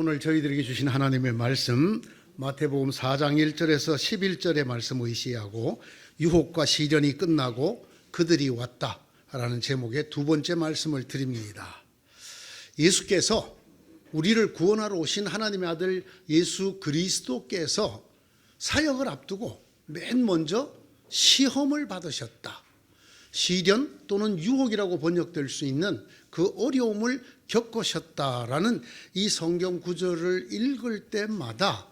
오늘 저희들에게 주신 하나님의 말씀 마태복음 4장 1절에서 11절의 말씀 의시하고 유혹과 시련이 끝나고 그들이 왔다라는 제목의 두 번째 말씀을 드립니다. 예수께서 우리를 구원하러 오신 하나님의 아들 예수 그리스도께서 사역을 앞두고 맨 먼저 시험을 받으셨다. 시련 또는 유혹이라고 번역될 수 있는 그 어려움을 겪으셨다라는 이 성경 구절을 읽을 때마다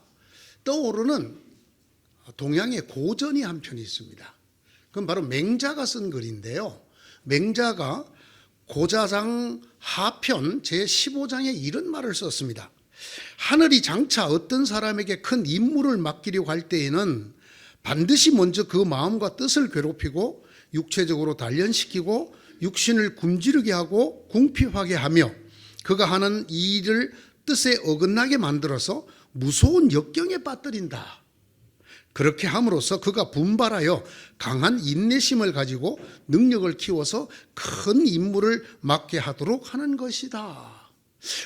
떠오르는 동양의 고전이 한 편이 있습니다. 그건 바로 맹자가 쓴 글인데요. 맹자가 고자장 하편 제15장에 이런 말을 썼습니다. 하늘이 장차 어떤 사람에게 큰 임무를 맡기려고 할 때에는 반드시 먼저 그 마음과 뜻을 괴롭히고 육체적으로 단련시키고 육신을 굶주리게 하고 궁핍하게 하며 그가 하는 일을 뜻에 어긋나게 만들어서 무서운 역경에 빠뜨린다. 그렇게 함으로써 그가 분발하여 강한 인내심을 가지고 능력을 키워서 큰 임무를 맡게 하도록 하는 것이다.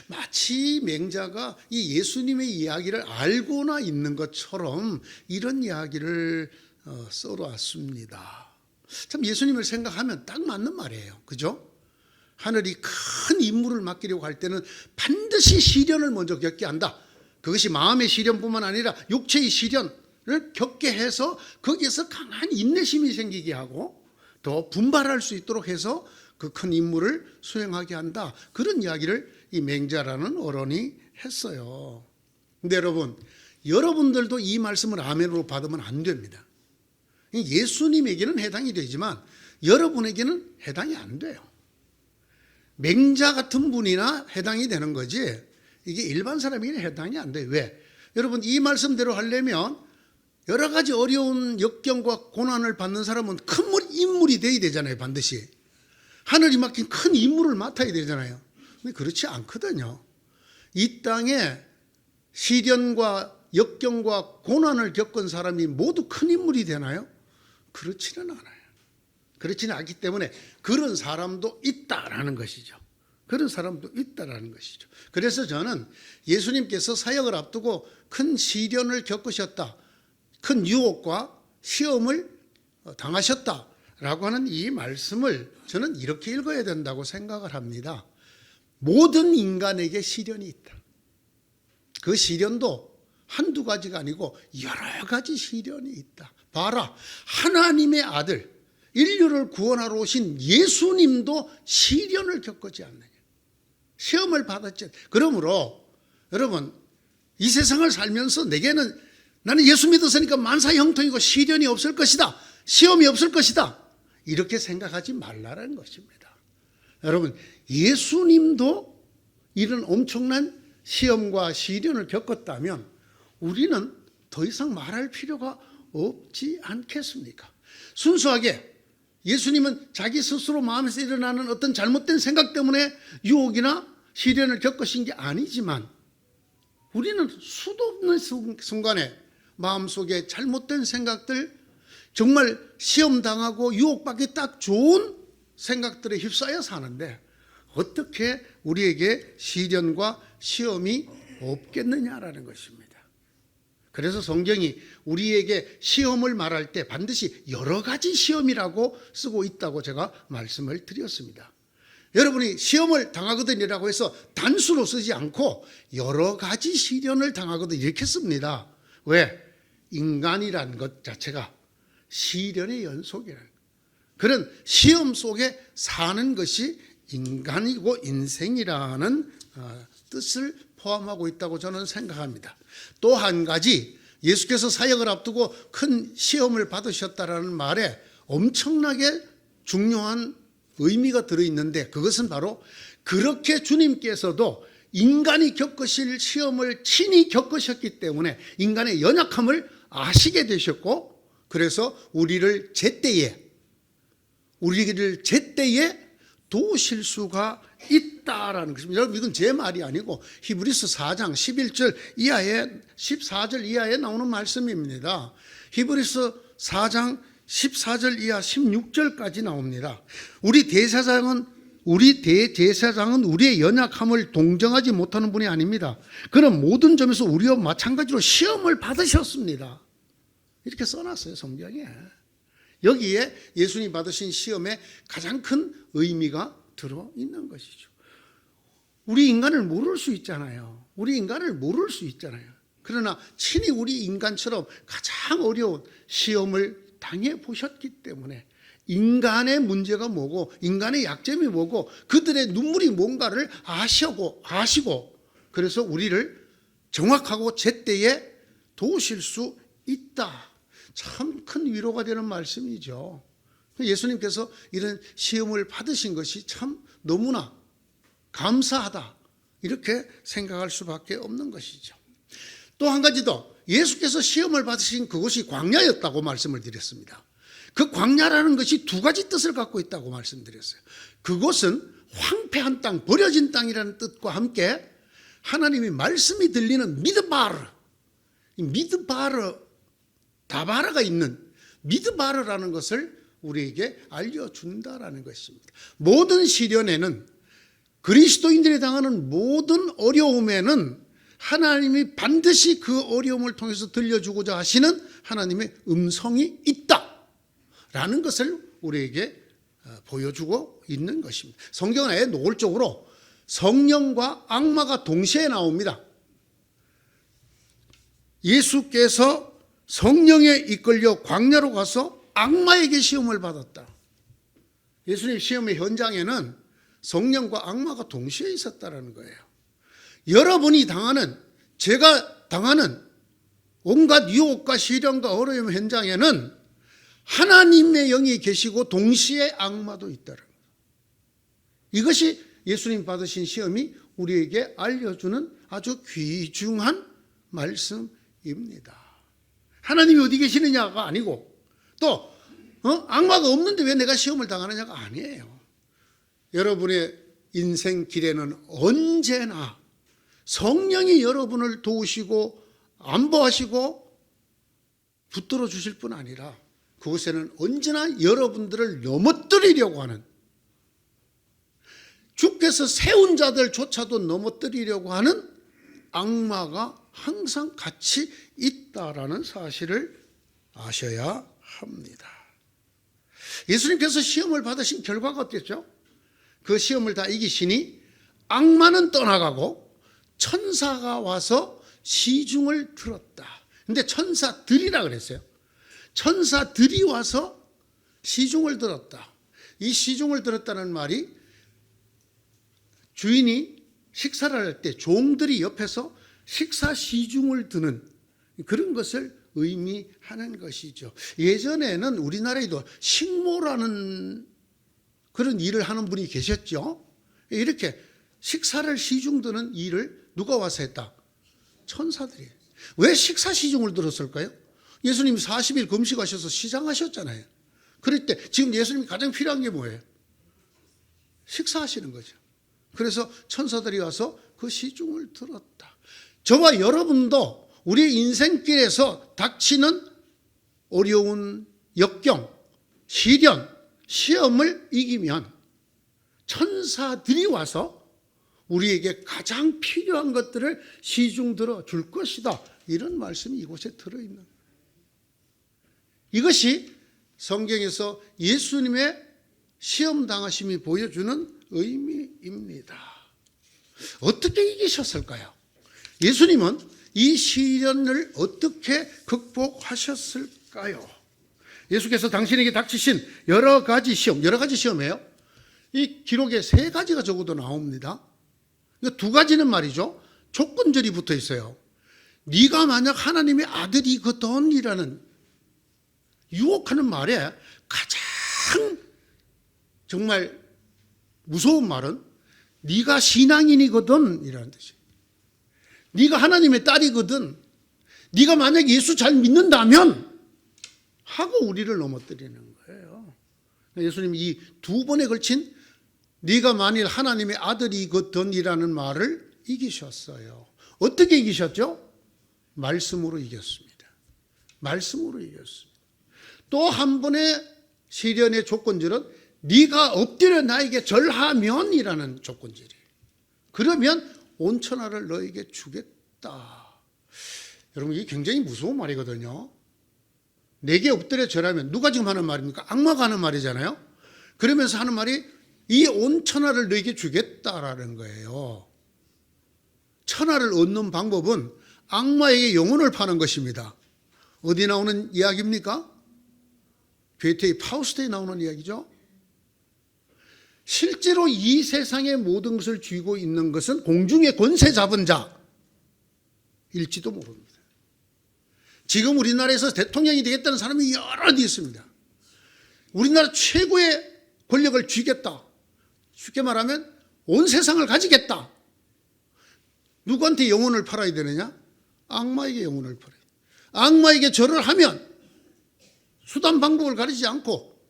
마치 맹자가 이 예수님의 이야기를 알고나 있는 것처럼 이런 이야기를 써놨습니다. 참 예수님을 생각하면 딱 맞는 말이에요. 그죠? 하늘이 큰 임무를 맡기려고 할 때는 반드시 시련을 먼저 겪게 한다. 그것이 마음의 시련뿐만 아니라 육체의 시련을 겪게 해서 거기에서 강한 인내심이 생기게 하고 더 분발할 수 있도록 해서 그 큰 임무를 수행하게 한다. 그런 이야기를 이 맹자라는 어른이 했어요. 근데 여러분들도 이 말씀을 아멘으로 받으면 안 됩니다. 예수님에게는 해당이 되지만 여러분에게는 해당이 안 돼요. 맹자 같은 분이나 해당이 되는 거지 이게 일반 사람에게는 해당이 안 돼요. 왜? 여러분 이 말씀대로 하려면 여러 가지 어려운 역경과 고난을 받는 사람은 큰 인물이 돼야 되잖아요. 반드시 하늘이 맡긴 큰 임무를 맡아야 되잖아요. 근데 그렇지 않거든요. 이 땅에 시련과 역경과 고난을 겪은 사람이 모두 큰 인물이 되나요? 그렇지는 않아요. 그렇지는 않기 때문에 그런 사람도 있다라는 것이죠. 그런 사람도 있다라는 것이죠. 그래서 저는 예수님께서 사역을 앞두고 큰 시련을 겪으셨다. 큰 유혹과 시험을 당하셨다라고 하는 이 말씀을 저는 이렇게 읽어야 된다고 생각을 합니다. 모든 인간에게 시련이 있다. 그 시련도 한두 가지가 아니고 여러 가지 시련이 있다. 봐라, 하나님의 아들, 인류를 구원하러 오신 예수님도 시련을 겪지 않느냐. 시험을 받았지. 그러므로 여러분 이 세상을 살면서 나는 예수 믿었으니까 만사 형통이고 시련이 없을 것이다. 시험이 없을 것이다. 이렇게 생각하지 말라는 것입니다. 여러분 예수님도 이런 엄청난 시험과 시련을 겪었다면 우리는 더 이상 말할 필요가 없지 않겠습니까? 순수하게 예수님은 자기 스스로 마음에서 일어나는 어떤 잘못된 생각 때문에 유혹이나 시련을 겪으신 게 아니지만 우리는 수도 없는 순간에 마음속에 잘못된 생각들, 정말 시험당하고 유혹받기 딱 좋은 생각들에 휩싸여 사는데 어떻게 우리에게 시련과 시험이 없겠느냐라는 것입니다. 그래서 성경이 우리에게 시험을 말할 때 반드시 여러 가지 시험이라고 쓰고 있다고 제가 말씀을 드렸습니다. 여러분이 시험을 당하거든이라고 해서 단수로 쓰지 않고 여러 가지 시련을 당하거든 이렇게 씁니다. 왜? 인간이란 것 자체가 시련의 연속이라는 그런 시험 속에 사는 것이 인간이고 인생이라는 뜻을 포함하고 있다고 저는 생각합니다. 또 한 가지 예수께서 사역을 앞두고 큰 시험을 받으셨다라는 말에 엄청나게 중요한 의미가 들어있는데 그것은 바로 그렇게 주님께서도 인간이 겪으실 시험을 친히 겪으셨기 때문에 인간의 연약함을 아시게 되셨고 그래서 우리를 제때에 도우실 수가 있다라는 것입니다. 여러분 이건 제 말이 아니고 히브리서 4장 11절 이하에 14절 이하에 나오는 말씀입니다. 히브리서 4장 14절 이하 16절까지 나옵니다. 우리 대제사장은 우리 대제사장은 우리의 연약함을 동정하지 못하는 분이 아닙니다. 그는 모든 점에서 우리와 마찬가지로 시험을 받으셨습니다. 이렇게 써놨어요, 성경에. 여기에 예수님이 받으신 시험에 가장 큰 의미가 들어있는 것이죠. 우리 인간을 모를 수 있잖아요. 우리 인간을 모를 수 있잖아요. 그러나 친히 우리 인간처럼 가장 어려운 시험을 당해 보셨기 때문에 인간의 문제가 뭐고 인간의 약점이 뭐고 그들의 눈물이 뭔가를 아시고 그래서 우리를 정확하고 제때에 도우실 수 있다. 참 큰 위로가 되는 말씀이죠. 예수님께서 이런 시험을 받으신 것이 참 너무나 감사하다. 이렇게 생각할 수밖에 없는 것이죠. 또 한 가지 더, 예수께서 시험을 받으신 그곳이 광야였다고 말씀을 드렸습니다. 그 광야라는 것이 두 가지 뜻을 갖고 있다고 말씀드렸어요. 그곳은 황폐한 땅, 버려진 땅이라는 뜻과 함께 하나님의 말씀이 들리는 미드바르, 다바르가 있는 미드바르라는 것을 우리에게 알려준다라는 것입니다. 모든 시련에는, 그리스도인들이 당하는 모든 어려움에는 하나님이 반드시 그 어려움을 통해서 들려주고자 하시는 하나님의 음성이 있다라는 것을 우리에게 보여주고 있는 것입니다. 성경은 아예 노골적으로 성령과 악마가 동시에 나옵니다. 예수께서 성령에 이끌려 광야로 가서 악마에게 시험을 받았다. 예수님 시험의 현장에는 성령과 악마가 동시에 있었다는 거예요. 여러분이 당하는, 제가 당하는 온갖 유혹과 시련과 어려움 현장에는 하나님의 영이 계시고 동시에 악마도 있다는 거예요. 이것이 예수님 받으신 시험이 우리에게 알려주는 아주 귀중한 말씀입니다. 하나님이 어디 계시느냐가 아니고 또 악마가 없는데 왜 내가 시험을 당하느냐가 아니에요. 여러분의 인생 길에는 언제나 성령이 여러분을 도우시고 안보하시고 붙들어 주실 뿐 아니라 그곳에는 언제나 여러분들을 넘어뜨리려고 하는, 주께서 세운 자들조차도 넘어뜨리려고 하는 악마가 항상 같이 있다라는 사실을 아셔야 합니다. 예수님께서 시험을 받으신 결과가 어땠죠? 그 시험을 다 이기시니 악마는 떠나가고 천사가 와서 시중을 들었다. 근데 천사들이라 그랬어요. 천사들이 와서 시중을 들었다. 이 시중을 들었다는 말이 주인이 식사를 할 때 종들이 옆에서 식사 시중을 드는 그런 것을 의미하는 것이죠. 예전에는 우리나라에도 식모라는 그런 일을 하는 분이 계셨죠. 이렇게 식사를 시중 드는 일을 누가 와서 했다? 천사들이. 왜 식사 시중을 들었을까요? 예수님이 40일 금식하셔서 시장하셨잖아요. 그럴 때 지금 예수님이 가장 필요한 게 뭐예요? 식사하시는 거죠. 그래서 천사들이 와서 그 시중을 들었다. 저와 여러분도 우리 인생길에서 닥치는 어려운 역경, 시련, 시험을 이기면 천사들이 와서 우리에게 가장 필요한 것들을 시중 들어 줄 것이다. 이런 말씀이 이곳에 들어있는 거예요. 이것이 성경에서 예수님의 시험 당하심이 보여주는 의미입니다. 어떻게 이기셨을까요? 예수님은 이 시련을 어떻게 극복하셨을까요? 예수께서 당신에게 닥치신 여러 가지 시험이에요. 이 기록에 3가지가 적어도 나옵니다. 두 가지는 말이죠, 조건절이 붙어 있어요. 네가 만약 하나님의 아들이거든이라는 유혹하는 말에 가장 정말 무서운 말은 네가 신앙인이거든 이라는 뜻이에요. 네가 하나님의 딸이거든, 네가 만약 예수 잘 믿는다면 하고 우리를 넘어뜨리는 거예요. 예수님이 이 2번에 걸친 네가 만일 하나님의 아들이거든이라는 말을 이기셨어요. 어떻게 이기셨죠? 말씀으로 이겼습니다. 말씀으로 이겼습니다. 또 한 번의 시련의 조건절은 네가 엎드려 나에게 절하면이라는 조건절이에요. 그러면 온 천하를 너에게 주겠다. 여러분, 이게 굉장히 무서운 말이거든요. 내게 엎드려 절하면, 누가 지금 하는 말입니까? 악마가 하는 말이잖아요. 그러면서 하는 말이 이 온 천하를 너에게 주겠다라는 거예요. 천하를 얻는 방법은 악마에게 영혼을 파는 것입니다. 어디 나오는 이야기입니까? 괴테의 파우스트에 나오는 이야기죠. 실제로 이 세상의 모든 것을 쥐고 있는 것은 공중의 권세 잡은 자일지도 모릅니다. 지금 우리나라에서 대통령이 되겠다는 사람이 여럿 있습니다. 우리나라 최고의 권력을 쥐겠다. 쉽게 말하면 온 세상을 가지겠다. 누구한테 영혼을 팔아야 되느냐? 악마에게 영혼을 팔아야 돼. 악마에게 절을 하면 수단 방법을 가리지 않고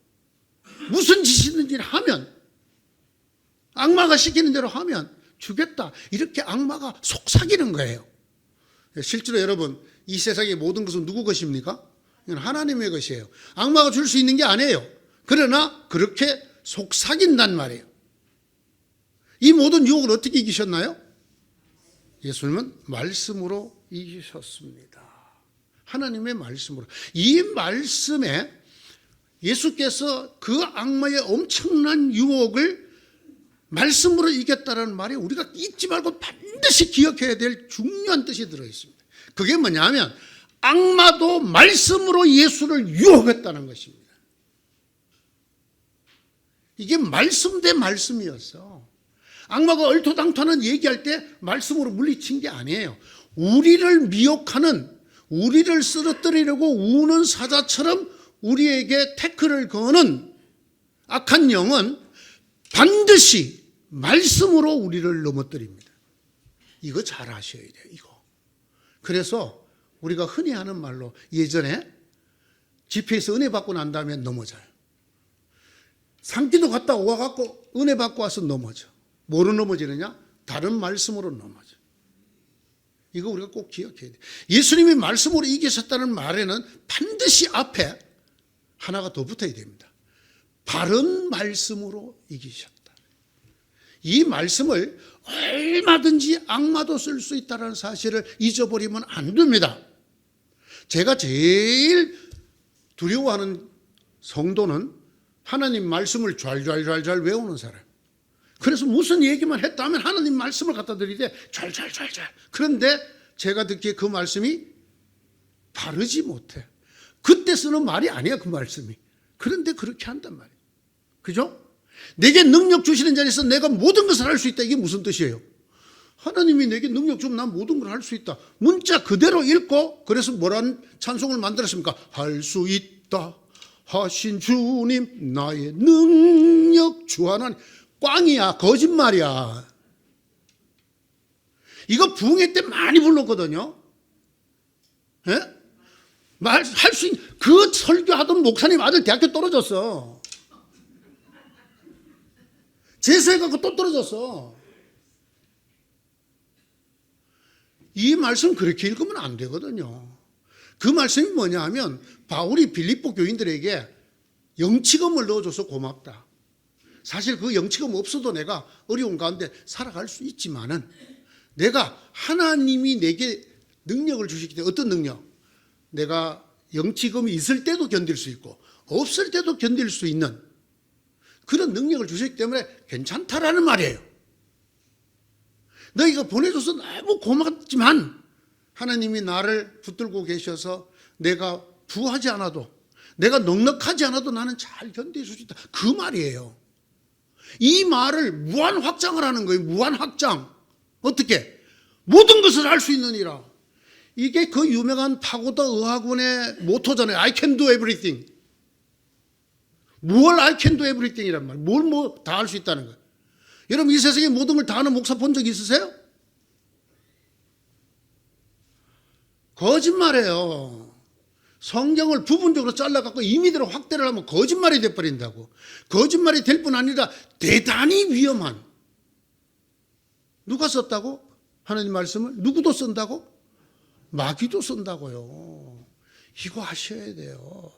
무슨 짓이든지 하면, 악마가 시키는 대로 하면 주겠다. 이렇게 악마가 속삭이는 거예요. 실제로 여러분, 이 세상의 모든 것은 누구 것입니까? 이건 하나님의 것이에요. 악마가 줄 수 있는 게 아니에요. 그러나 그렇게 속삭인단 말이에요. 이 모든 유혹을 어떻게 이기셨나요? 예수님은 말씀으로 이기셨습니다. 하나님의 말씀으로. 이 말씀에 예수께서 그 악마의 엄청난 유혹을 말씀으로 이겼다는 말에 우리가 잊지 말고 반드시 기억해야 될 중요한 뜻이 들어있습니다. 그게 뭐냐면 악마도 말씀으로 예수를 유혹했다는 것입니다. 이게 말씀 대 말씀이었어. 악마가 얼토당토는 얘기할 때 말씀으로 물리친 게 아니에요. 우리를 미혹하는, 우리를 쓰러뜨리려고 우는 사자처럼 우리에게 태클을 거는 악한 영은 반드시 말씀으로 우리를 넘어뜨립니다. 이거 잘 아셔야 돼요. 이거. 그래서 우리가 흔히 하는 말로 예전에 집회에서 은혜 받고 난 다음에 넘어져요. 산기도 갔다 와갖고 은혜 받고 와서 넘어져. 뭐로 넘어지느냐? 다른 말씀으로 넘어져. 이거 우리가 꼭 기억해야 돼. 예수님이 말씀으로 이기셨다는 말에는 반드시 앞에 하나가 더 붙어야 됩니다. 바른 말씀으로 이기셨다. 이 말씀을 얼마든지 악마도 쓸 수 있다는 사실을 잊어버리면 안 됩니다. 제가 제일 두려워하는 성도는 하나님 말씀을 잘 외우는 사람. 그래서 무슨 얘기만 했다 하면 하나님 말씀을 갖다 드리되 잘. 그런데 제가 듣기에 그 말씀이 바르지 못해. 그때 쓰는 말이 아니야, 그 말씀이. 그런데 그렇게 한단 말이에요. 그죠? 내게 능력 주시는 자리에서 내가 모든 것을 할 수 있다. 이게 무슨 뜻이에요? 하나님이 내게 능력 주면 난 모든 걸 할 수 있다. 문자 그대로 읽고, 그래서 뭐라는 찬송을 만들었습니까? 할 수 있다 하신 주님 나의 능력 주 하나님. 꽝이야, 거짓말이야. 이거 부흥회 때 많이 불렀거든요. 예? 할 수 있는, 그 설교하던 목사님 아들 대학교 떨어졌어. 재수해갖고 또 떨어졌어. 이 말씀 그렇게 읽으면 안 되거든요. 그 말씀이 뭐냐 하면 바울이 빌립보 교인들에게 영치금을 넣어줘서 고맙다. 사실 그 영치금 없어도 내가 어려운 가운데 살아갈 수 있지만은 내가 하나님이 내게 능력을 주시기 때문에, 어떤 능력? 내가 영치금이 있을 때도 견딜 수 있고 없을 때도 견딜 수 있는 그런 능력을 주셨기 때문에 괜찮다라는 말이에요. 너희가 보내줘서 너무 고맙지만 하나님이 나를 붙들고 계셔서 내가 부하지 않아도, 내가 넉넉하지 않아도 나는 잘 견딜 수 있다. 그 말이에요. 이 말을 무한 확장을 하는 거예요. 무한 확장. 어떻게? 모든 것을 할 수 있느니라. 이게 그 유명한 파고다 의학원의 모토잖아요. I can do everything. 뭘 I can do everything 이란 말. 뭘 다 할 수 있다는 거예요. 여러분, 이 세상에 모든 걸 다 하는 목사 본 적 있으세요? 거짓말이에요. 성경을 부분적으로 잘라갖고 임의대로 확대를 하면 거짓말이 돼버린다고. 거짓말이 될 뿐 아니라 대단히 위험한. 누가 썼다고? 하나님 말씀을 누구도 쓴다고? 마귀도 쓴다고요. 이거 하셔야 돼요.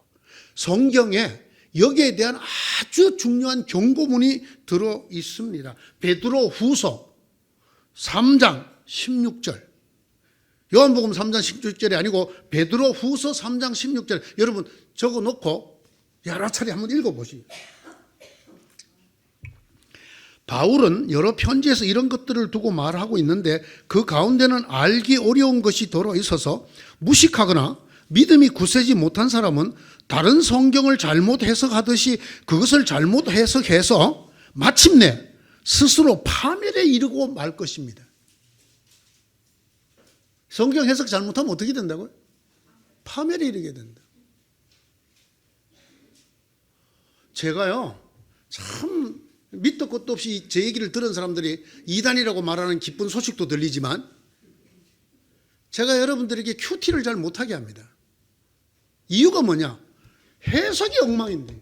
성경에 여기에 대한 아주 중요한 경고문이 들어 있습니다. 베드로 후서 3장 16절. 요한복음 3장 16절이 아니고 베드로 후서 3장 16절. 여러분 적어 놓고 여러 차례 한번 읽어보시죠. 바울은 여러 편지에서 이런 것들을 두고 말하고 있는데 그 가운데는 알기 어려운 것이 들어 있어서 무식하거나 믿음이 굳세지 못한 사람은 다른 성경을 잘못 해석하듯이 그것을 잘못 해석해서 마침내 스스로 파멸에 이르고 말 것입니다. 성경 해석 잘못하면 어떻게 된다고요? 파멸에 이르게 된다. 제가요, 참 밑도 끝도 없이 제 얘기를 들은 사람들이 이단이라고 말하는 기쁜 소식도 들리지만 제가 여러분들에게 큐티를 잘 못하게 합니다. 이유가 뭐냐? 해석이 엉망인데.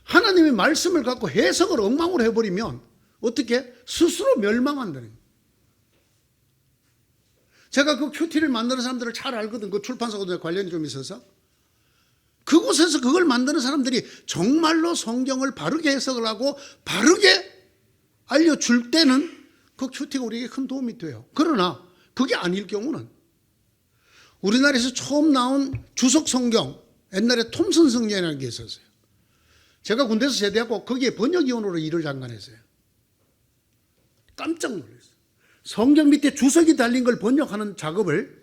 하나님의 말씀을 갖고 해석을 엉망으로 해버리면 어떻게? 스스로 멸망한다는 거예요. 제가 그 큐티를 만드는 사람들을 잘 알거든. 그 출판사하고 관련이 좀 있어서. 그곳에서 그걸 만드는 사람들이 정말로 성경을 바르게 해석을 하고 바르게 알려줄 때는 그 큐티가 우리에게 큰 도움이 돼요. 그러나 그게 아닐 경우는 우리나라에서 처음 나온 주석 성경, 옛날에 톰슨 성경이라는 게 있었어요. 제가 군대에서 제대하고 거기에 번역위원으로 일을 잠깐 했어요. 깜짝 놀랐어요. 성경 밑에 주석이 달린 걸 번역하는 작업을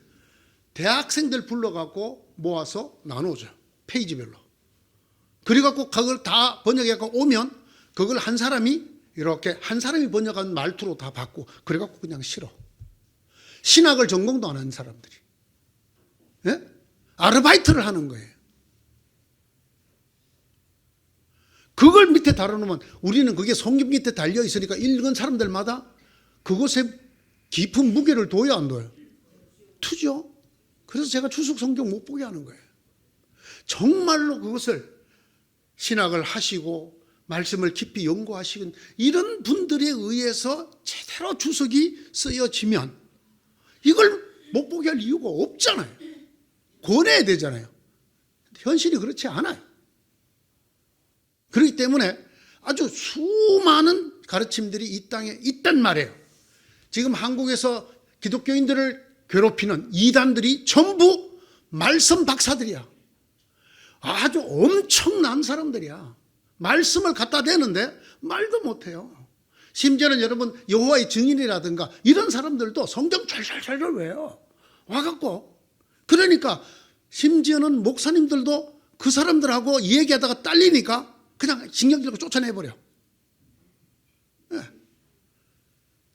대학생들 불러갖고 모아서 나누죠. 페이지별로. 그래갖고 그걸 다 번역해갖고 오면 그걸 한 사람이 이렇게 한 사람이 번역한 말투로 다 받고 그래갖고 그냥 실어. 신학을 전공도 안 한 사람들이. 예? 아르바이트를 하는 거예요. 그걸 밑에 달아놓으면 우리는 그게 성경 밑에 달려 있으니까 읽은 사람들마다 그것에 깊은 무게를 둬요, 안 둬요? 투죠. 그래서 제가 주석 성경 못 보게 하는 거예요. 정말로 그것을 신학을 하시고 말씀을 깊이 연구하시는 이런 분들에 의해서 제대로 주석이 쓰여지면 이걸 못 보게 할 이유가 없잖아요. 권해야 되잖아요. 현실이 그렇지 않아요. 그렇기 때문에 아주 수많은 가르침들이 이 땅에 있단 말이에요. 지금 한국에서 기독교인들을 괴롭히는 이단들이 전부 말씀 박사들이야. 아주 엄청난 사람들이야. 말씀을 갖다 대는데 말도 못해요. 심지어는 여러분 여호와의 증인이라든가 이런 사람들도 성경 잘 외워요. 와갖고 그러니까 심지어는 목사님들도 그 사람들하고 얘기하다가 딸리니까 그냥 신경 들고 쫓아내버려. 네.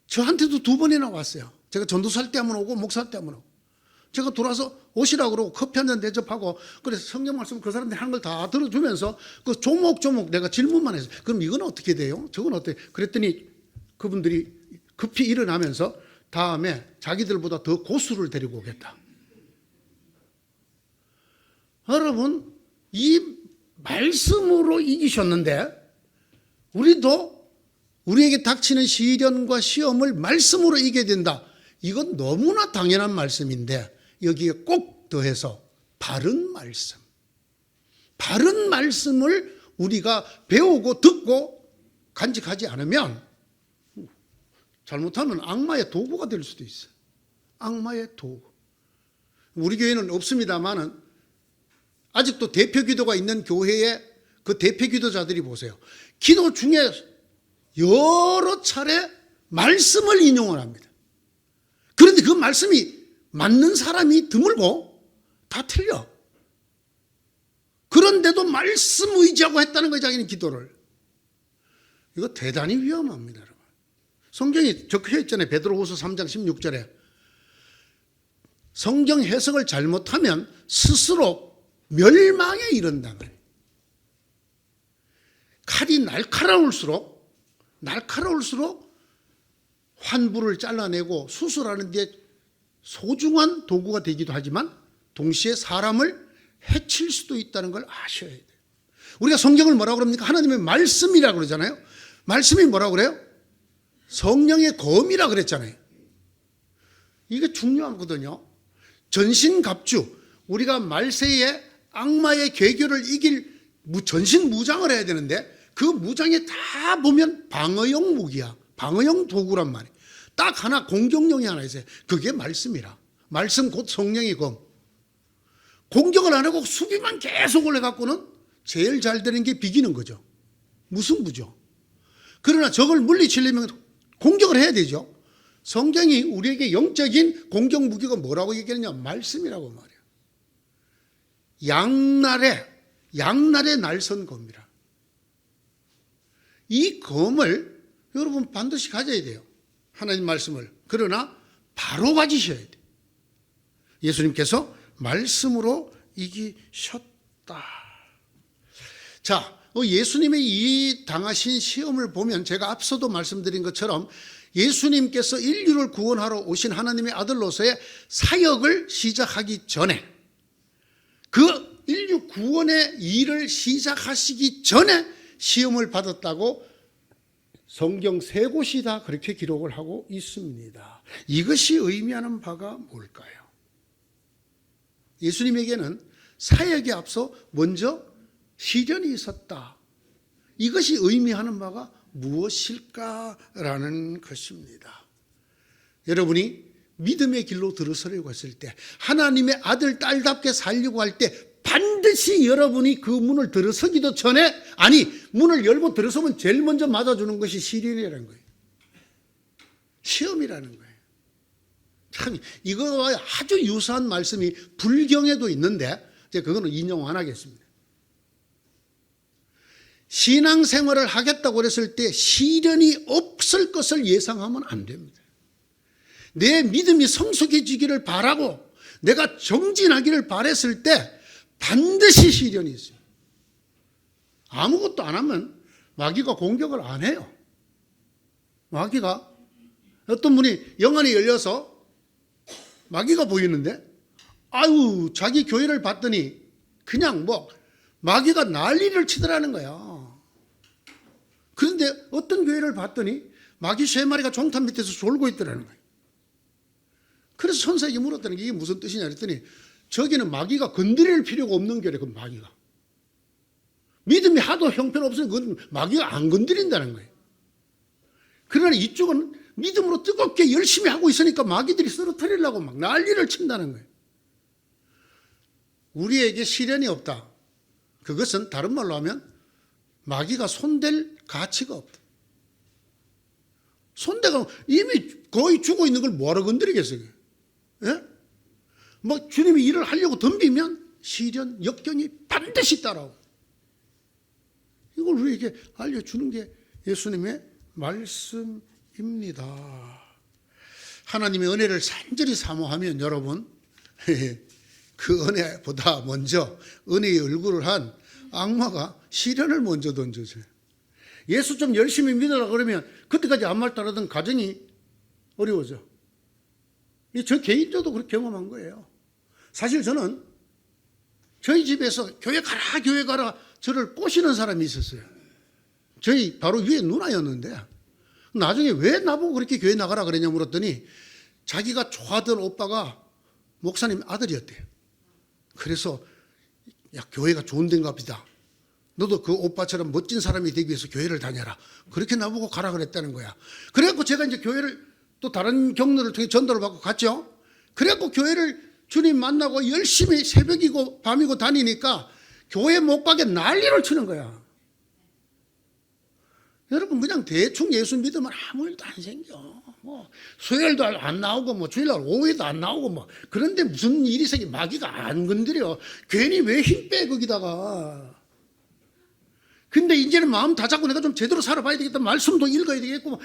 저한테도 2번이나 왔어요. 제가 전도사할 때 한번 오고 목사할 때 한번 오고. 제가 돌아서 오시라고 그러고 커피 한잔 대접하고 그래서 성경 말씀 그 사람들이 하는 걸 다 들어주면서 그 조목조목 내가 질문만 했어요. 그럼 이건 어떻게 돼요? 저건 어떻게? 그랬더니 그분들이 급히 일어나면서 다음에 자기들보다 더 고수를 데리고 오겠다. 여러분 이 말씀으로 이기셨는데 우리도 우리에게 닥치는 시련과 시험을 말씀으로 이겨야 된다. 이건 너무나 당연한 말씀인데 여기에 꼭 더해서 바른 말씀. 바른 말씀을 우리가 배우고 듣고 간직하지 않으면 잘못하면 악마의 도구가 될 수도 있어요. 악마의 도구. 우리 교회는 없습니다만은 아직도 대표 기도가 있는 교회에 그 대표 기도자들이 보세요. 기도 중에 여러 차례 말씀을 인용을 합니다. 그런데 그 말씀이 맞는 사람이 드물고 다 틀려. 그런데도 말씀 의지하고 했다는 거예요, 자기는 기도를. 이거 대단히 위험합니다, 여러분. 성경이 적혀 있잖아요. 베드로후서 3장 16절에. 성경 해석을 잘못하면 스스로 멸망에 이른다 말이에요. 칼이 날카로울수록 환부를 잘라내고 수술하는 데 소중한 도구가 되기도 하지만 동시에 사람을 해칠 수도 있다는 걸 아셔야 돼요. 우리가 성경을 뭐라고 그럽니까? 하나님의 말씀이라고 그러잖아요. 말씀이 뭐라고 그래요? 성령의 검이라 그랬잖아요. 이게 중요하거든요. 전신갑주, 우리가 말세에 악마의 괴교를 이길 전신 무장을 해야 되는데 그 무장에 다 보면 방어용 무기야. 방어용 도구란 말이에요. 딱 하나 공격용이 하나 있어요. 그게 말씀이라. 말씀 곧 성령이 검. 공격을 안 하고 수비만 계속 올려갖고는 제일 잘 되는 게 비기는 거죠. 무승부죠. 그러나 적을 물리치려면 공격을 해야 되죠. 성경이 우리에게 영적인 공격 무기가 뭐라고 얘기하느냐? 말씀이라고 말이에요. 양날에 날선 검이라. 이 검을 여러분 반드시 가져야 돼요. 하나님 말씀을. 그러나 바로 가지셔야 돼요. 예수님께서 말씀으로 이기셨다. 자, 예수님의 이 당하신 시험을 보면 제가 앞서도 말씀드린 것처럼 예수님께서 인류를 구원하러 오신 하나님의 아들로서의 사역을 시작하기 전에, 그 인류 구원의 일을 시작하시기 전에 시험을 받았다고 성경 세 곳이 다 그렇게 기록을 하고 있습니다. 이것이 의미하는 바가 뭘까요? 예수님에게는 사역에 앞서 먼저 시련이 있었다. 이것이 의미하는 바가 무엇일까라는 것입니다. 여러분이 믿음의 길로 들어서려고 했을 때, 하나님의 아들, 딸답게 살려고 할 때 반드시 여러분이 그 문을 들어서기도 전에, 아니 문을 열고 들어서면 제일 먼저 맞아주는 것이 시련이라는 거예요. 시험이라는 거예요. 참 이거와 아주 유사한 말씀이 불경에도 있는데 제가 그거는 인용 안 하겠습니다. 신앙생활을 하겠다고 그랬을 때 시련이 없을 것을 예상하면 안 됩니다. 내 믿음이 성숙해지기를 바라고 내가 정진하기를 바랬을 때 반드시 시련이 있어요. 아무것도 안 하면 마귀가 공격을 안 해요. 마귀가, 어떤 분이 영안이 열려서 마귀가 보이는데 아유 자기 교회를 봤더니 그냥 마귀가 난리를 치더라는 거야. 그런데 어떤 교회를 봤더니 마귀 3마리가 종탑 밑에서 졸고 있더라는 거예요. 그래서 선생에게 물었더니 이게 무슨 뜻이냐 그랬더니 저기는 마귀가 건드릴 필요가 없는 교회, 그 마귀가. 믿음이 하도 형편없으니 그건 마귀가 안 건드린다는 거예요. 그러나 이쪽은 믿음으로 뜨겁게 열심히 하고 있으니까 마귀들이 쓰러뜨리려고 막 난리를 친다는 거예요. 우리에게 시련이 없다. 그것은 다른 말로 하면 마귀가 손댈 가치가 없다. 손대가 이미 거의 죽어 있는 걸 뭐하러 건드리겠어요? 예? 주님이 일을 하려고 덤비면 시련, 역경이 반드시 따라오고. 이걸 우리에게 알려주는 게 예수님의 말씀입니다. 하나님의 은혜를 산절히 사모하면 여러분, 그 은혜보다 먼저 은혜의 얼굴을 한 악마가 시련을 먼저 던져줘요. 예수 좀 열심히 믿으라 그러면 그때까지 아무 말 따르던 가정이 어려워져. 저 개인적으로 그렇게 경험한 거예요. 사실 저는 저희 집에서 교회 가라 저를 꼬시는 사람이 있었어요. 저희 바로 위에 누나였는데 나중에 왜 나보고 그렇게 교회 나가라 그랬냐 물었더니 자기가 좋아하던 오빠가 목사님 아들이었대요. 그래서 야 교회가 좋은 데인가 보다. 너도 그 오빠처럼 멋진 사람이 되기 위해서 교회를 다녀라. 그렇게 나보고 가라 그랬다는 거야. 그래갖고 제가 이제 교회를 또 다른 경로를 통해 전도를 받고 갔죠. 그래갖고 교회를 주님 만나고 열심히 새벽이고 밤이고 다니니까 교회 못 가게 난리를 치는 거야. 여러분 그냥 대충 예수 믿으면 아무 일도 안 생겨. 수요일도 안 나오고 주일날 오후에도 안 나오고 그런데 무슨 일이 생겨. 마귀가 안 건드려. 괜히 왜 힘 빼 거기다가. 근데 이제는 마음 다 잡고 내가 좀 제대로 살아봐야 되겠다. 말씀도 읽어야 되겠고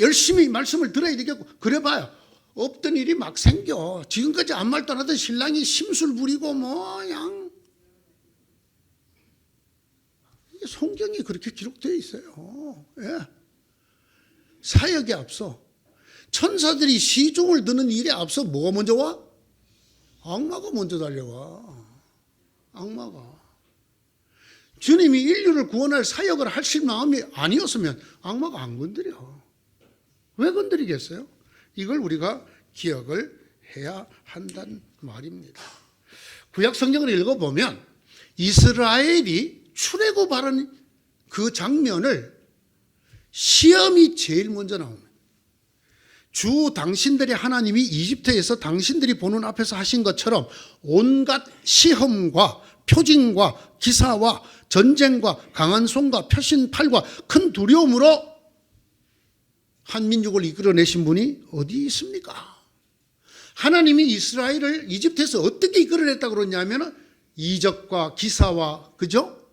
열심히 말씀을 들어야 되겠고 그래봐요. 없던 일이 막 생겨. 지금까지 아무 말도 안 하던 신랑이 심술 부리고 그냥 성경이 그렇게 기록되어 있어요. 예. 사역에 앞서 천사들이 시종을 드는 일에 앞서 뭐가 먼저 와? 악마가 먼저 달려와. 악마가. 주님이 인류를 구원할 사역을 하실 마음이 아니었으면 악마가 안 건드려. 왜 건드리겠어요? 이걸 우리가 기억을 해야 한단 말입니다. 구약 성경을 읽어보면 이스라엘이 출애굽하는 그 장면을 시험이 제일 먼저 나옵니다. 주 당신들의 하나님이 이집트에서 당신들이 보는 앞에서 하신 것처럼 온갖 시험과 표징과 기사와 전쟁과 강한 손과 펴신 팔과 큰 두려움으로 한 민족을 이끌어내신 분이 어디 있습니까? 하나님이 이스라엘을 이집트에서 어떻게 이끌어냈다고 그러냐면 이적과 기사와 그죠?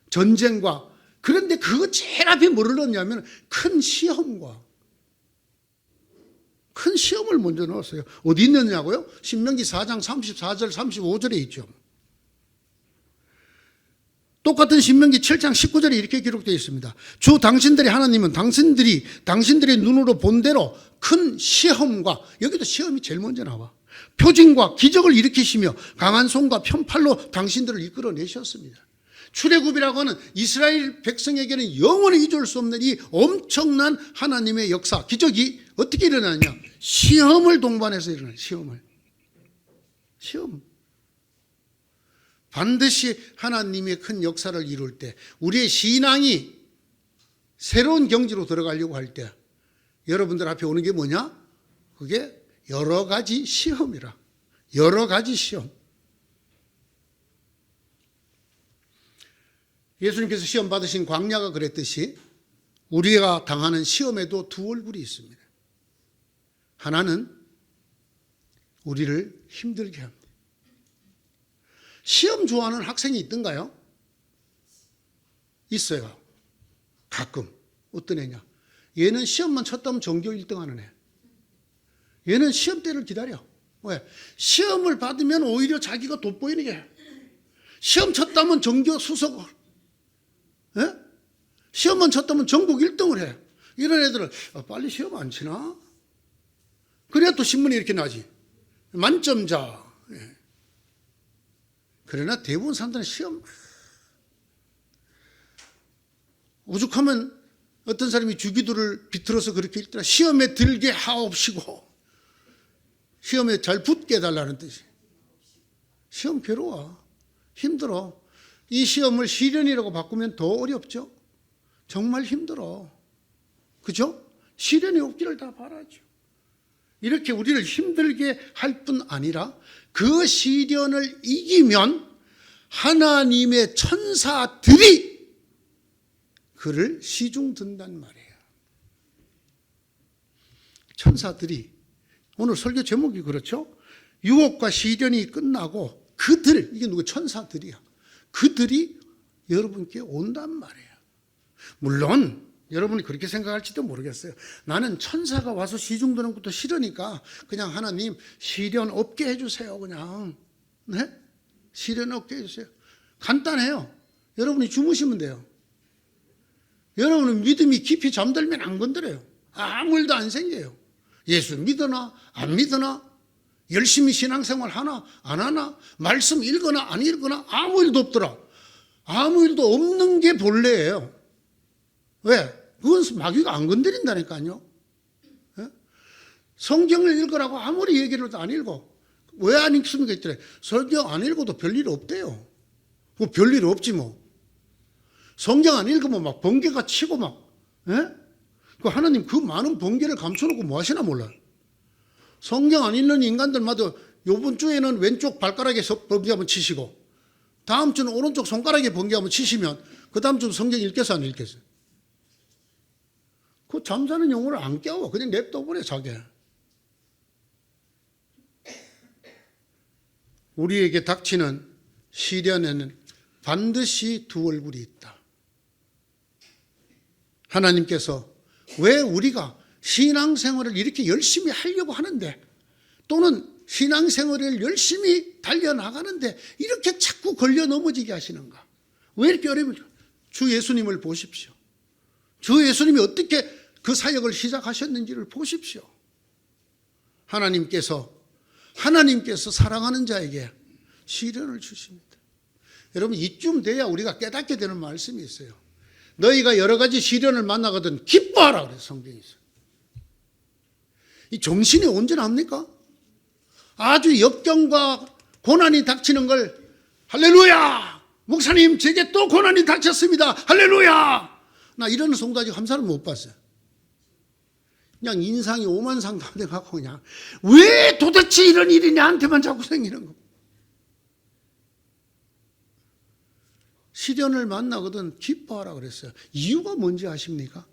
전쟁과, 그런데 그거 제일 앞에 뭐를 넣었냐면 큰 시험과, 큰 시험을 먼저 넣었어요. 어디 있느냐고요? 신명기 4장 34절 35절에 있죠. 똑같은 신명기 7장 19절에 이렇게 기록되어 있습니다. 주 당신들의 하나님은 당신들의 눈으로 본 대로 큰 시험과, 여기도 시험이 제일 먼저 나와, 표징과 기적을 일으키시며 강한 손과 편팔로 당신들을 이끌어내셨습니다. 출애굽이라고 하는 이스라엘 백성에게는 영원히 잊을 수 없는 이 엄청난 하나님의 역사, 기적이 어떻게 일어나냐? 시험을 동반해서 일어나요. 시험. 반드시 하나님의 큰 역사를 이룰 때, 우리의 신앙이 새로운 경지로 들어가려고 할 때 여러분들 앞에 오는 게 뭐냐? 그게 여러 가지 시험이라. 여러 가지 시험. 예수님께서 시험 받으신 광야가 그랬듯이 우리가 당하는 시험에도 두 얼굴이 있습니다. 하나는 우리를 힘들게 합니다. 시험 좋아하는 학생이 있던가요? 있어요. 가끔. 어떤 애냐? 얘는 시험만 쳤다면 전교 1등 하는 애. 얘는 시험 때를 기다려. 왜? 시험을 받으면 오히려 자기가 돋보이는 게. 시험 쳤다면 전교 수석을. 예? 시험만 쳤다면 전국 1등을 해. 이런 애들은 빨리 시험 안 치나? 그래야 또 신문이 이렇게 나지. 만점자. 예. 그러나 대부분 사람들은 시험, 오죽하면 어떤 사람이 주기도를 비틀어서 그렇게 읽더라. 시험에 들게 하옵시고, 시험에 잘 붙게 해달라는 뜻이. 시험 괴로워. 힘들어. 이 시험을 시련이라고 바꾸면 더 어렵죠. 정말 힘들어. 그죠? 시련이 없기를 다 바라죠. 이렇게 우리를 힘들게 할 뿐 아니라 그 시련을 이기면 하나님의 천사들이 그를 시중 든단 말이에요. 천사들이, 오늘 설교 제목이 그렇죠? 유혹과 시련이 끝나고 그들, 이게 누구? 천사들이야. 그들이 여러분께 온단 말이에요. 물론 여러분이 그렇게 생각할지도 모르겠어요. 나는 천사가 와서 시중 드는 것도 싫으니까 그냥 하나님 시련 없게 해주세요. 그냥. 네? 시련 없게 해주세요. 간단해요. 여러분이 주무시면 돼요. 여러분은 믿음이 깊이 잠들면 안 건드려요. 아무 일도 안 생겨요. 예수 믿으나 안 믿으나, 열심히 신앙생활 하나 안 하나, 말씀 읽거나 안 읽거나 아무 일도 없더라. 아무 일도 없는 게 본래예요. 왜? 그건 마귀가 안 건드린다니까요. 예? 성경을 읽으라고 아무리 얘기를 해도 안 읽어. 왜 안 읽습니까? 있더래. 성경 안 읽어도 별일 없대요. 뭐 별일 없지 뭐. 성경 안 읽으면 막 번개가 치고 막. 예? 그 하나님 그 많은 번개를 감춰놓고 뭐 하시나 몰라요. 성경 안 읽는 인간들마다 요번 주에는 왼쪽 발가락에 번개 한번 치시고, 다음 주는 오른쪽 손가락에 번개 한번 치시면 그 다음 주는 성경 읽겠어 안 읽겠어요? 그 잠자는 영혼을 안 깨워. 그냥 냅둬버려 자기. 우리에게 닥치는 시련에는 반드시 두 얼굴이 있다. 하나님께서 왜 우리가 신앙생활을 이렇게 열심히 하려고 하는데, 또는 신앙생활을 열심히 달려나가는데 이렇게 자꾸 걸려 넘어지게 하시는가? 왜 이렇게 어려움을? 주 예수님을 보십시오. 주 예수님이 어떻게 그 사역을 시작하셨는지를 보십시오. 하나님께서 사랑하는 자에게 시련을 주십니다. 여러분, 이쯤 돼야 우리가 깨닫게 되는 말씀이 있어요. 너희가 여러 가지 시련을 만나거든 기뻐하라 그래서 성경에 있어요. 이 정신이 온전합니까? 아주 역경과 고난이 닥치는 걸 할렐루야! 목사님, 제게 또 고난이 닥쳤습니다. 할렐루야! 나 이런 성도 아직 한 사람 못 봤어요. 그냥 인상이 오만상 다 돼갖고 그냥 왜 도대체 이런 일이 나한테만 자꾸 생기는 거. 시련을 만나거든 기뻐하라 그랬어요. 이유가 뭔지 아십니까?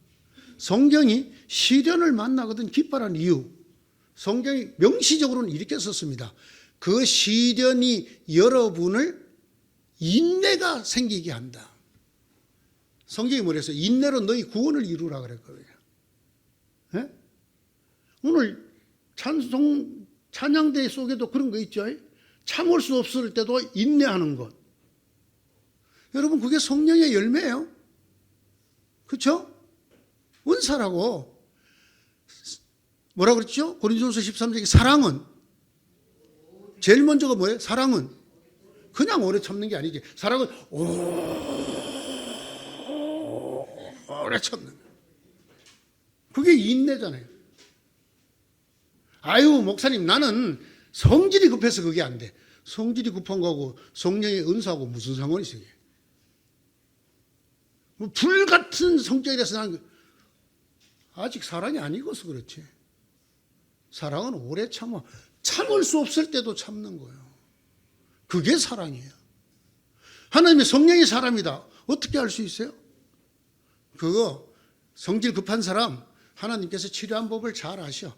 성경이 시련을 만나거든 기뻐하라는 이유, 성경이 명시적으로는 이렇게 썼습니다. 그 시련이 여러분을 인내가 생기게 한다. 성경이 뭐랬어요? 인내로 너희 구원을 이루라 그랬거든요. 네? 오늘 찬양대 속에도 그런 거 있죠. 참을 수 없을 때도 인내하는 것. 여러분, 그게 성령의 열매예요. 그렇죠? 은사라고. 뭐라 그랬죠? 고린도전서 13장에 사랑은 제일 먼저가 뭐예요? 사랑은 그냥 오래 참는 게 아니지. 사랑은 오래 참는. 그게 인내잖아요. 아유, 목사님, 나는 성질이 급해서 그게 안 돼. 성질이 급한 거하고 성령의 은사하고 무슨 상관이 있어요? 뭐 불같은 성격이라서 나는 아직 사랑이 안 익어서 그렇지. 사랑은 오래 참아. 참을 수 없을 때도 참는 거예요. 그게 사랑이에요. 하나님의 성령이 사람이다. 어떻게 알 수 있어요? 그거 성질 급한 사람 하나님께서 치료한 법을 잘 아셔.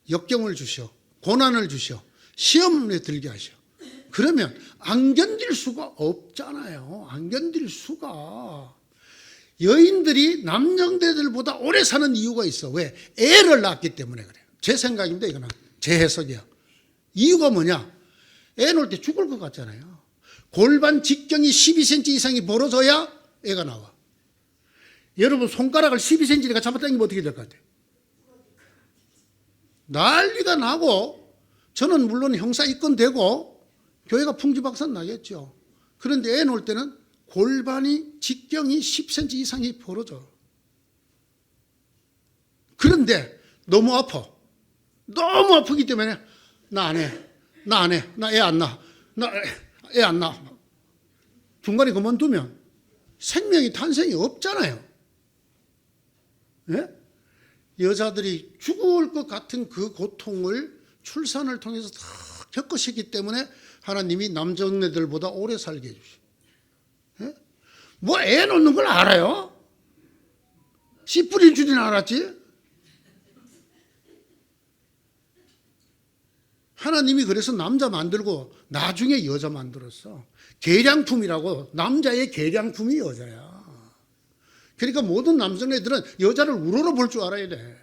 역경을 주셔. 고난을 주셔. 시험에 들게 하셔. 그러면 안 견딜 수가 없잖아요. 안 견딜 수가. 여인들이 남정대들보다 오래 사는 이유가 있어. 왜? 애를 낳았기 때문에 그래요. 제 생각입니다. 이거는 제 해석이야. 이유가 뭐냐? 애 낳을 때 죽을 것 같잖아요. 골반 직경이 12cm 이상이 벌어져야 애가 나와. 여러분, 손가락을 12cm가 잡아당기면 어떻게 될 것 같아요? 난리가 나고, 저는 물론 형사 입건되고 교회가 풍지박산 나겠죠. 그런데 애 낳을 때는 골반이 직경이 10cm 이상이 벌어져. 그런데 너무 아파. 너무 아프기 때문에 나 안 해. 나 안 해. 나 애 안 낳아. 나 애 안 낳아. 중간에 그만두면 생명이 탄생이 없잖아요. 예? 여자들이 죽을 것 같은 그 고통을 출산을 통해서 다 겪으시기 때문에 하나님이 남정네들보다 오래 살게 해주셔. 예? 뭐 애 놓는 걸 알아요? 씨 뿌릴 줄은 알았지? 하나님이 그래서 남자 만들고 나중에 여자 만들었어. 계량품이라고. 남자의 계량품이 여자야. 그러니까 모든 남성애들은 여자를 우러러 볼 줄 알아야 돼.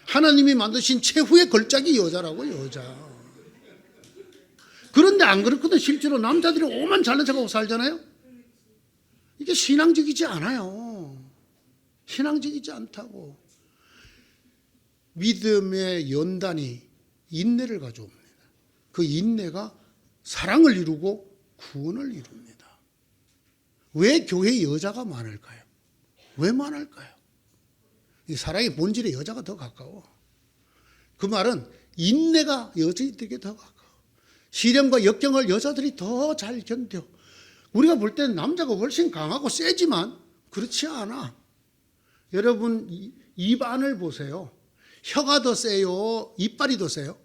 하나님이 만드신 최후의 걸작이 여자라고, 여자. 그런데 안 그렇거든. 실제로 남자들이 오만 잘난 척하고 살잖아요. 이게 신앙적이지 않아요. 신앙적이지 않다고. 믿음의 연단이 인내를 가져옵니다. 그 인내가 사랑을 이루고 구원을 이룹니다. 왜 교회에 여자가 많을까요? 왜 많을까요? 이 사랑의 본질에 여자가 더 가까워. 그 말은 인내가 여자들에게 더 가까워. 시련과 역경을 여자들이 더 잘 견뎌. 우리가 볼 때는 남자가 훨씬 강하고 세지만 그렇지 않아. 여러분, 입 안을 보세요. 혀가 더 세요? 이빨이 더 세요?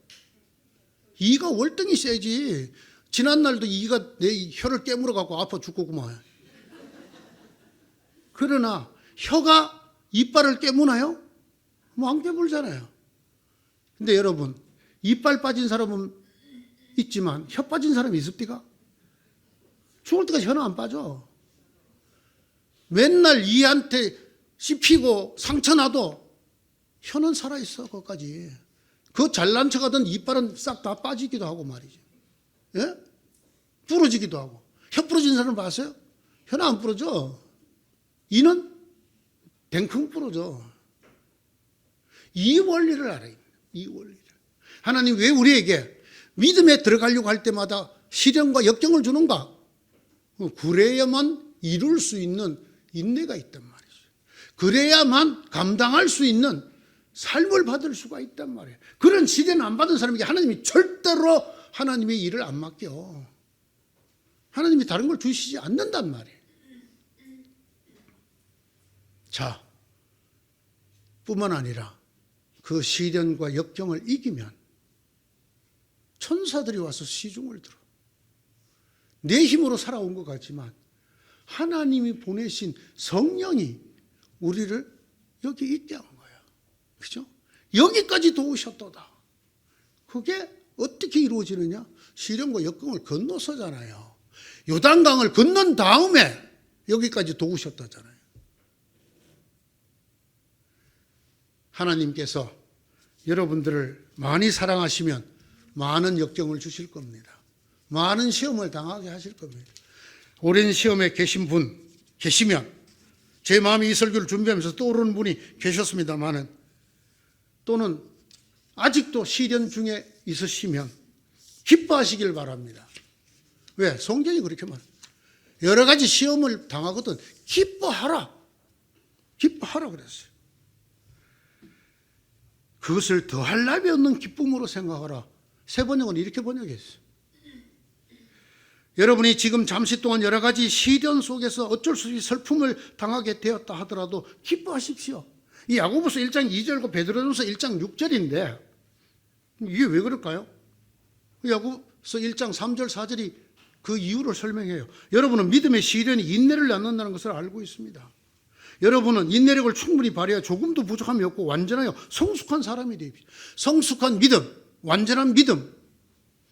이가 월등히 세지. 지난날도 이가 내 혀를 깨물어 갖고 아파 죽겠구만. 그러나 혀가 이빨을 깨무나요? 뭐 안 깨물잖아요. 근데 여러분, 이빨 빠진 사람은 있지만 혀 빠진 사람이 있습니까? 죽을 때까지 혀는 안 빠져. 맨날 이한테 씹히고 상처나도 혀는 살아있어. 그것까지. 그 잘난 척하던 이빨은 싹 다 빠지기도 하고 말이죠. 예? 부러지기도 하고. 혀 부러진 사람 봤어요? 혀는 안 부러져. 이는 댕큼 부러져. 이 원리를 알아야 됩니다. 이 원리를. 하나님 왜 우리에게 믿음에 들어가려고 할 때마다 시련과 역경을 주는가? 그래야만 이룰 수 있는 인내가 있단 말이죠. 그래야만 감당할 수 있는 삶을 받을 수가 있단 말이에요. 그런 시련 안 받은 사람에게 하나님이 절대로 하나님의 일을 안 맡겨. 하나님이 다른 걸 주시지 않는단 말이에요. 자, 뿐만 아니라 그 시련과 역경을 이기면 천사들이 와서 시중을 들어. 내 힘으로 살아온 것 같지만 하나님이 보내신 성령이 우리를 여기 있게 한 거야. 그죠? 여기까지 도우셨도다. 그게 어떻게 이루어지느냐? 시련과 역경을 건너서잖아요. 요단강을 건넌 다음에 여기까지 도우셨다잖아요. 하나님께서 여러분들을 많이 사랑하시면 많은 역경을 주실 겁니다. 많은 시험을 당하게 하실 겁니다. 오랜 시험에 계신 분 계시면, 제 마음이 이 설교를 준비하면서 떠오르는 분이 계셨습니다마는, 또는 아직도 시련 중에 있으시면 기뻐하시길 바랍니다. 왜? 성경이 그렇게 말해요. 여러 가지 시험을 당하거든 기뻐하라. 기뻐하라 그랬어요. 그것을 더할 나위 없는 기쁨으로 생각하라. 새 번역은 이렇게 번역했어요. 여러분이 지금 잠시 동안 여러 가지 시련 속에서 어쩔 수 없이 슬픔을 당하게 되었다 하더라도 기뻐하십시오. 이 야고보서 1장 2절과 베드로전서 1장 6절인데 이게 왜 그럴까요? 야고보서 1장 3절 4절이 그 이유를 설명해요. 여러분은 믿음의 시련이 인내를 낳는다는 것을 알고 있습니다. 여러분은 인내력을 충분히 발휘해 조금도 부족함이 없고 완전하여 성숙한 사람이 되십시오. 성숙한 믿음, 완전한 믿음,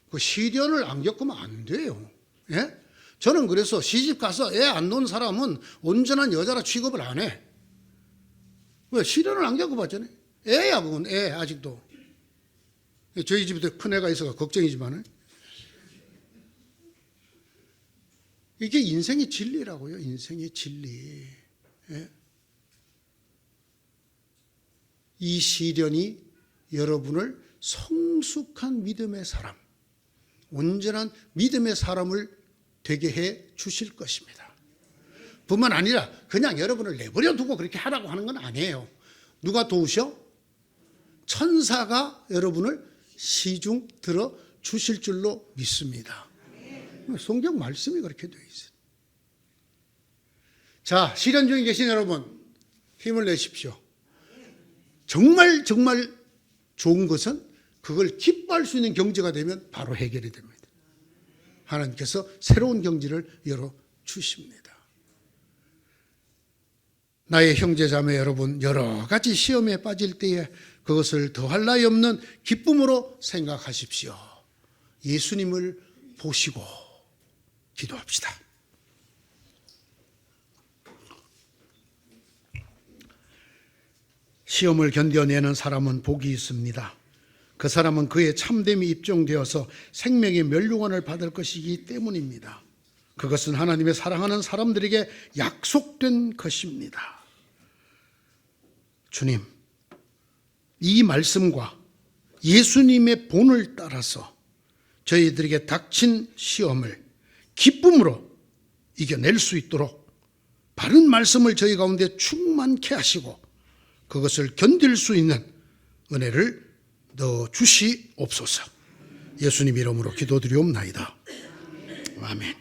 그 시련을 안 겪으면 안 돼요. 예? 저는 그래서 시집 가서 애 안 놓은 사람은 온전한 여자라 취급을 안 해. 왜? 시련을 안 겪어봤잖아요. 애야, 그건 애, 아직도. 저희 집에도 큰 애가 있어서 걱정이지만은. 이게 인생의 진리라고요, 인생의 진리. 예? 이 시련이 여러분을 성숙한 믿음의 사람, 온전한 믿음의 사람을 되게 해 주실 것입니다. 뿐만 아니라 그냥 여러분을 내버려 두고 그렇게 하라고 하는 건 아니에요. 누가 도우셔? 천사가 여러분을 시중 들어 주실 줄로 믿습니다. 성경 말씀이 그렇게 되어 있어요. 자, 시련 중에 계신 여러분, 힘을 내십시오. 정말 좋은 것은 그걸 기뻐할 수 있는 경지가 되면 바로 해결이 됩니다. 하나님께서 새로운 경지를 열어주십니다. 나의 형제자매 여러분, 여러 가지 시험에 빠질 때에 그것을 더할 나위 없는 기쁨으로 생각하십시오. 예수님을 보시고 기도합시다. 시험을 견뎌내는 사람은 복이 있습니다. 그 사람은 그의 참됨이 입증되어서 생명의 면류관을 받을 것이기 때문입니다. 그것은 하나님의 사랑하는 사람들에게 약속된 것입니다. 주님, 이 말씀과 예수님의 본을 따라서 저희들에게 닥친 시험을 기쁨으로 이겨낼 수 있도록 바른 말씀을 저희 가운데 충만케 하시고 그것을 견딜 수 있는 은혜를 넣어 주시옵소서. 예수님 이름으로 기도드리옵나이다. 아멘.